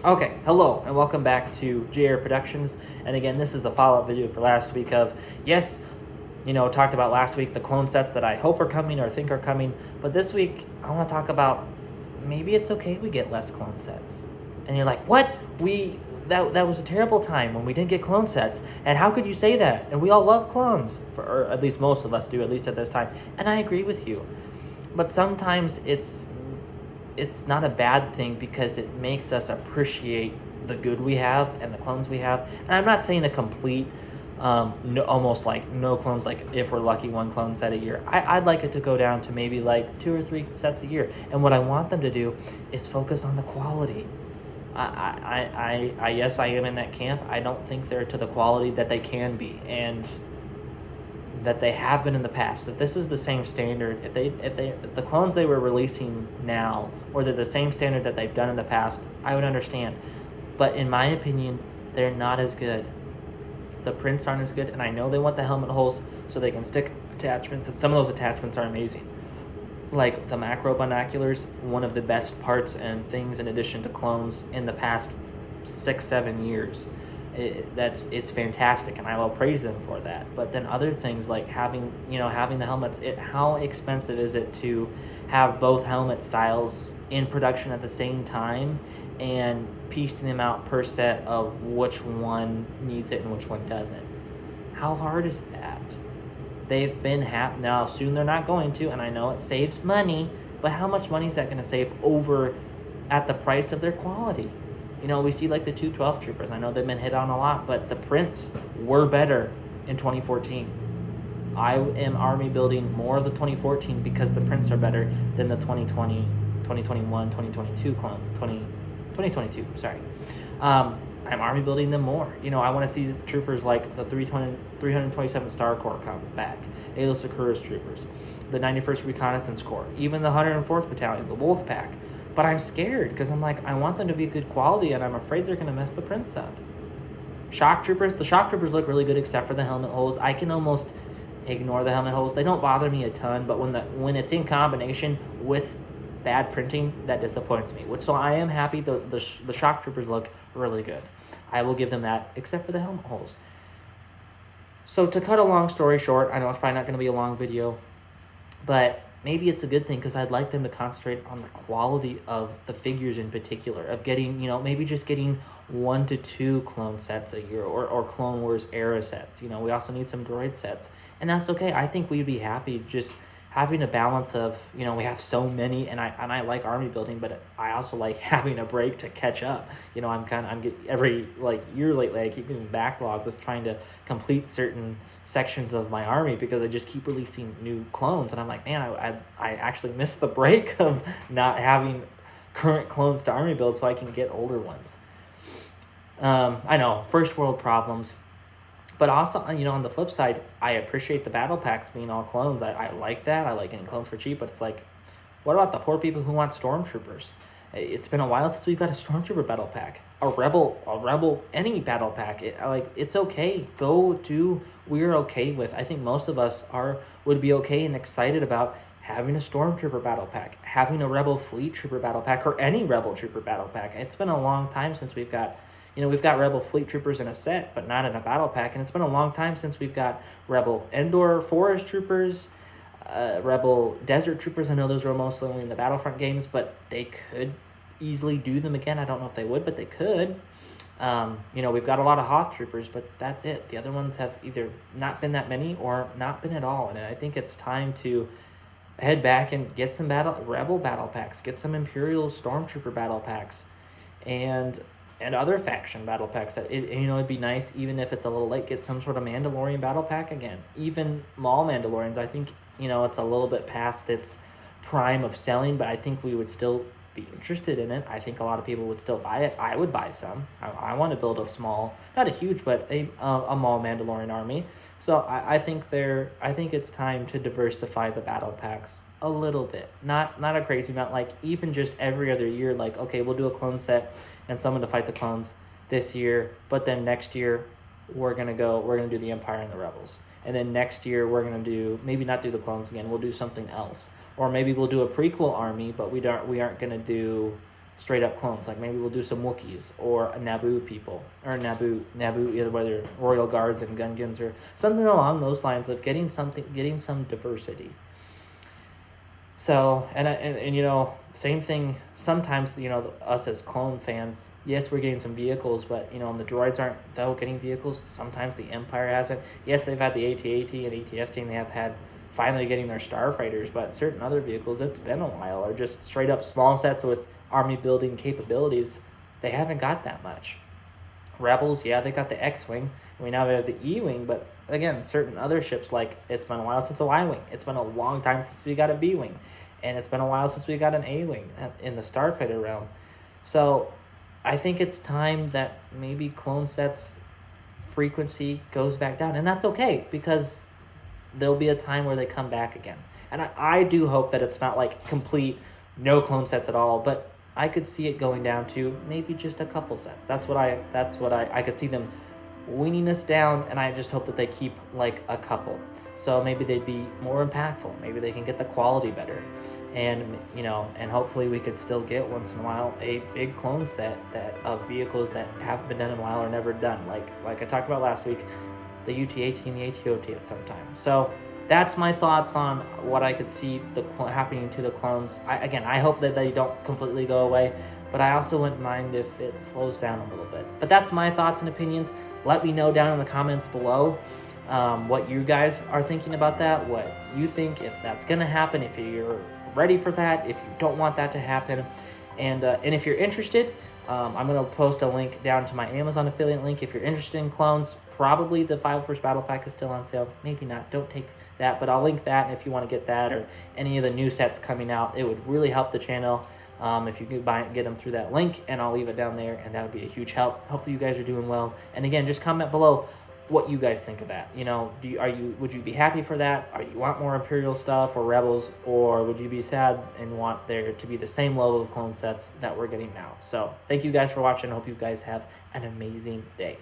Okay, hello and welcome back to G.A.R. Productions. And again, this is the follow-up video for last week of, yes, talked about last week the clone sets that I hope are coming or think are coming. But this week, I want to talk about maybe it's okay we get less clone sets. And you're like, what? That was a terrible time when we didn't get clone sets. And how could you say that? And we all love clones, or at least most of us do, at least at this time. And I agree with you. But sometimes it's not a bad thing because it makes us appreciate the good we have and the clones we have. And I'm not saying a complete, almost like no clones, like if we're lucky, one clone set a year. I'd like it to go down to maybe like 2 or 3 sets a year. And what I want them to do is focus on the quality. Yes, I am in that camp. I don't think they're to the quality that they can be. And that they have been in the past. If this is the same standard, if the clones they were releasing now were the same standard that they've done in the past, I would understand. But in my opinion, they're not as good. The prints aren't as good, and I know they want the helmet holes so they can stick attachments, and some of those attachments are amazing. Like the macro binoculars, one of the best parts and things in addition to clones in the past 6-7 years. It's fantastic, and I will praise them for that. But then other things like having the helmets, how expensive is it to have both helmet styles in production at the same time and piecing them out per set of which one needs it and which one doesn't? How hard is that? They've been now soon they're not going to, and I know it saves money, but how much money is that going to save over at the price of their quality? We see like the 212 troopers. I know they've been hit on a lot, but the prints were better in 2014. I am Army building more of the 2014 because the prints are better than the 2020, 2021, 2022 clone. 2022, sorry. I'm Army building them more. I want to see troopers like the 327 Star Corps come back, Ayla Sakura's troopers, the 91st Reconnaissance Corps, even the 104th Battalion, the Wolf Pack. But I'm scared because I'm like, I want them to be good quality, and I'm afraid they're going to mess the prints up. Shock troopers, the shock troopers look really good except for the helmet holes. I can almost ignore the helmet holes. They don't bother me a ton, but when it's in combination with bad printing, that disappoints me. So I am happy the shock troopers look really good. I will give them that, except for the helmet holes. So to cut a long story short, I know it's probably not going to be a long video, but maybe it's a good thing because I'd like them to concentrate on the quality of the figures in particular, of getting, maybe just getting 1 to 2 clone sets a year or Clone Wars era sets. We also need some droid sets, and that's okay. I think we'd be happy just having a balance of, we have so many, and I like Army building, but I also like having a break to catch up. Every year lately, I keep getting backlogged with trying to complete certain sections of my Army because I just keep releasing new clones, and I'm like, man, I actually missed the break of not having current clones to Army build so I can get older ones. I know, first world problems. But also, on the flip side, I appreciate the battle packs being all clones. I like that. I like getting clones for cheap, but it's like, what about the poor people who want stormtroopers? It's been a while since we've got a stormtrooper battle pack. A rebel, any battle pack. It's okay. We're okay with. I think most of us would be okay and excited about having a stormtrooper battle pack, having a rebel fleet trooper battle pack, or any rebel trooper battle pack. It's been a long time since we've got Rebel Fleet Troopers in a set, but not in a battle pack. And it's been a long time since we've got Rebel Endor Forest Troopers, Rebel Desert Troopers. I know those were mostly only in the Battlefront games, but they could easily do them again. I don't know if they would, but they could. We've got a lot of Hoth Troopers, but that's it. The other ones have either not been that many or not been at all. And I think it's time to head back and get some Rebel battle packs, get some Imperial Stormtrooper battle packs, and other faction battle packs. It'd be nice, even if it's a little late, get some sort of Mandalorian battle pack again. Even Maul Mandalorians, I think, it's a little bit past its prime of selling, but I think we would still be interested in it. I think a lot of people would still buy it. I would buy some. I want to build a small, not a huge, but a Maul Mandalorian army. So I think it's time to diversify the battle packs a little bit. Not a crazy amount, like even just every other year, like, okay, we'll do a clone set and someone to fight the clones this year, but then next year we're gonna do the Empire and the Rebels. And then next year we're gonna maybe not do the clones again, we'll do something else. Or maybe we'll do a prequel army, but we aren't gonna do straight up clones. Like maybe we'll do some Wookiees or a Naboo people or Naboo, either whether Royal Guards and Gungans or something along those lines of getting some diversity. So, and you know, same thing, sometimes, you know, us as clone fans, yes, we're getting some vehicles, but, you know, and the droids aren't, though, getting vehicles. Sometimes the Empire hasn't. Yes, they've had the AT-AT and AT-ST, and they have had finally getting their starfighters, but certain other vehicles, it's been a while, or just straight up small sets with army building capabilities, they haven't got that much. Rebels, yeah, they got the X-Wing. We now have the E-Wing, but again, certain other ships, like, it's been a while since a Y-Wing. It's been a long time since we got a B-Wing. And it's been a while since we got an A-Wing in the Starfighter realm. So I think it's time that maybe clone sets frequency goes back down. And that's okay, because there'll be a time where they come back again. And I do hope that it's not like complete no clone sets at all, but I could see it going down to maybe just a couple sets. That's what I could see them weaning us down, and I just hope that they keep like a couple. So maybe they'd be more impactful. Maybe they can get the quality better. And, you know, and hopefully we could still get once in a while a big clone set that of vehicles that haven't been done in a while or never done. Like I talked about last week, the UT-AT and the AT-OT at some time. So that's my thoughts on what I could see happening to the clones. I hope that they don't completely go away, but I also wouldn't mind if it slows down a little bit. But that's my thoughts and opinions. Let me know down in the comments below what you guys are thinking about that, what you think, if that's going to happen, if you're ready for that, if you don't want that to happen. And if you're interested, I'm going to post a link down to my Amazon affiliate link. If you're interested in clones, probably the 501st Battle Pack is still on sale. Maybe not. Don't take that, but I'll link that. And if you want to get that or any of the new sets coming out, it would really help the channel if you could get them through that link, and I'll leave it down there, and that would be a huge help. Hopefully you guys are doing well. And again, just comment below what you guys think of that. You know, would you be happy for that? Or you want more Imperial stuff or Rebels, or would you be sad and want there to be the same level of clone sets that we're getting now? So thank you guys for watching. I hope you guys have an amazing day.